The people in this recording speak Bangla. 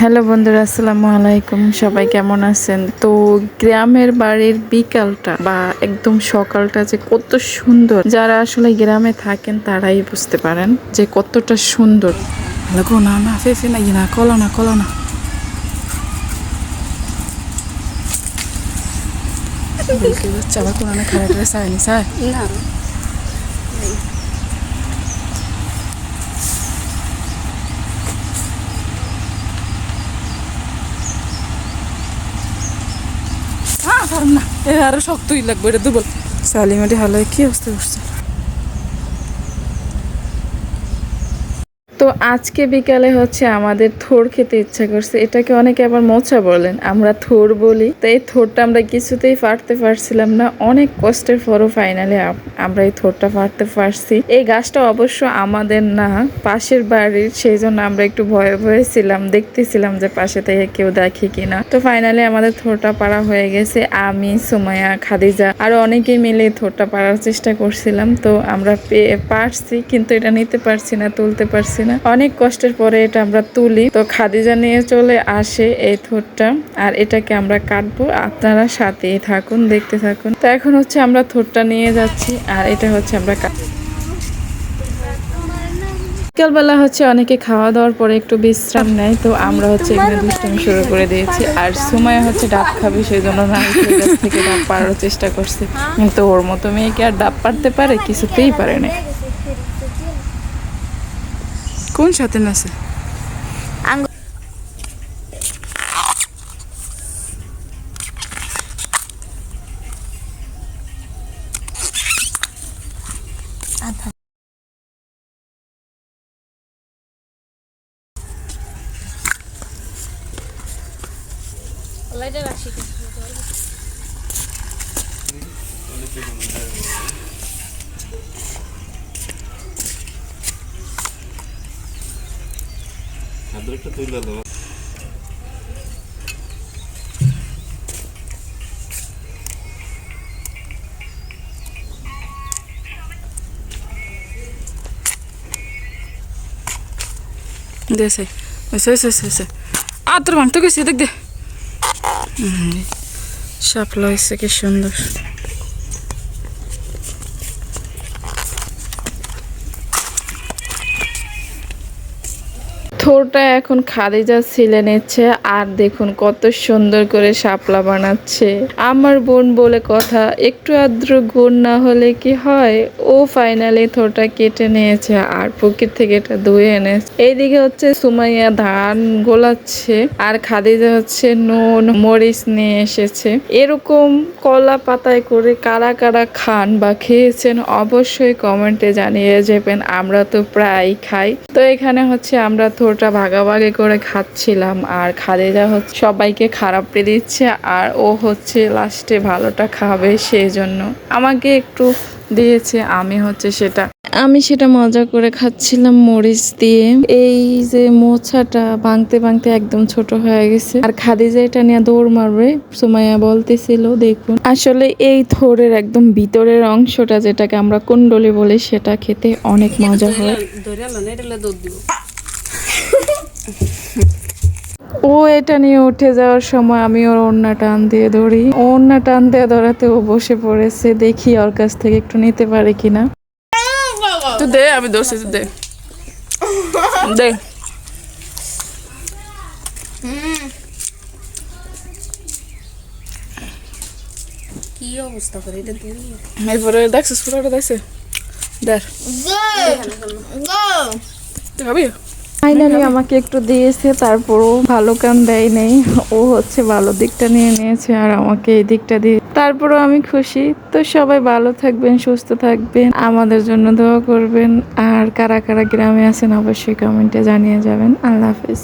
হ্যালো বন্ধুরা, আসসালামু আলাইকুম। সবাই কেমন আছেন? তো গ্রামের বাড়ির বিকালটা বা একদম সকালটা যে কত সুন্দর, যারা আসলে গ্রামে থাকেন তারাই বুঝতে পারেন যে কতটা সুন্দর। লাগো না না ফেফে না না কলা না কলা না চাবা কোন খারাপ চায়নি চায় না। পারুম না, আরো শক্তই লাগবে, এটা দুর্বল। সালিমাটি হালে কি অবস্থা করছে। তো আজকে বিকালে হচ্ছে আমাদের থোর খেতে ইচ্ছা করছে। এটাকে অনেকে আবার মোচা বলেন, আমরা থোর বলি। তো এই থোরটা আমরা কিছুতেই ফাটতে পারছিলাম না, অনেক কষ্টের পরও ফাইনালি আমরা এই থোরটা ফাটতে পারছি। এই গাছটা অবশ্য আমাদের না, পাশের বাড়ির, সেই জন্য আমরা একটু ভয়ে ভয়ে ছিলাম, দেখতেছিলাম যে পাশে থেকে কেউ দেখে কিনা। তো ফাইনালি আমাদের থোরটা পাড়া হয়ে গেছে। আমি, সুমাইয়া, খাদিজা আরো অনেকেই মিলে থোরটা পাড়ার চেষ্টা করছিলাম। তো আমরা পারছি, কিন্তু এটা নিতে পারছি না, তুলতে পারছি না। অনেক কষ্টের পরে এটা আমরা তুলি। তো খাদিজা নিয়ে চলে আসে এই থোরটা, আর এটাকে আমরা কাটবো। আপনারা সাথেই থাকুন, দেখতে থাকুন। তো এখন হচ্ছে আমরা থোরটা নিয়ে যাচ্ছি, আর এটা হচ্ছে আমরা বিকালবেলা হচ্ছে অনেকে খাওয়া দাওয়ার পরে একটু বিশ্রাম নেয়। তো আমরা হচ্ছে এখানে দুষ্টামি শুরু করে দিয়েছি। আর সময় হচ্ছে ডাব খাবে, সেই জন্য নারকেল গাছ থেকে ডাব পাড়ার চেষ্টা করছে, কিন্তু ওর মতো মেয়েকে আর ডাব পারতে পারে? কিছুতেই পারে না। কোন সাথে আছে? দেশে আত্র ভাঙতে গেছি, দেখ দে শাপলা হয়েছে, কি সুন্দর। থোরটা এখন খাদিজা ছিলে নিচ্ছে, আর দেখুন কত সুন্দর করে শাপলা বানাচ্ছে। আমার বোন বলে কথা, একটু আদ্র গুণ না হলে কি হয়। ও ফাইনালি থোরটা কেটে নিয়েছে, আর পুকুর থেকে এটা ধুয়ে এনেছে। এইদিকে হচ্ছে সুমাইয়া ধান গোলাচ্ছে, আর খাদিজা হচ্ছে নুন মরিচ নিয়ে এসেছে। এরকম কলা পাতায় করে কারা কারা খান বা খেয়েছেন অবশ্যই কমেন্টে জানিয়ে যাবেন। আমরা তো প্রায় খাই। তো এখানে হচ্ছে আমরা থোরটা ভাগাভাগি করে খাচ্ছিলাম, আর খাদিজা হচ্ছে সবাইকে খারাপ দিচ্ছে, আর ও হচ্ছে লাস্টে ভালোটা খাবে, সেই জন্য আমাকে একটু দিয়েছে। আমি সেটা মজা করে খাচ্ছিলাম মরিচ দিয়ে। এই যে মোছাটা ভাঙতে ভাঙতে একদম ছোট হয়ে গেছে, আর খাদিজা এটা নিয়ে দৌড় মারবে সুমাইয়া বলতেছিল। দেখুন, আসলে এই থোরের একদম ভিতরের অংশটা, যেটাকে আমরা কুণ্ডলি বলি, সেটা খেতে অনেক মজা হয়। ও এটা নিয়ে উঠে যাওয়ার সময় আমি ওর ওড়না টান দিয়ে ধরি। ওড়না টান দিয়ে ধরাতে ও বসে পড়েছে। দেখি ওর কাছ থেকে একটু নিতে পারে কিনা। তো দে, আমি ধরছি, দে দে। কি অবস্থা করে এটা তুই? এরপরে দেখছিস পুরোটা দেখছে, দেখ ভাবি। ফাইনালি আমাকে একটু দিয়েছে, তারপরও ভালো কান দেয় নেই। ও হচ্ছে ভালো দিকটা নিয়ে নিয়েছে, আর আমাকে এই দিকটা দিয়ে। তারপরও আমি খুশি। তো সবাই ভালো থাকবেন, সুস্থ থাকবেন, আমাদের জন্য দোয়া করবেন। আর কারা কারা গ্রামে আছেন অবশ্যই কমেন্টে জানিয়ে যাবেন। আল্লাহ হাফেজ।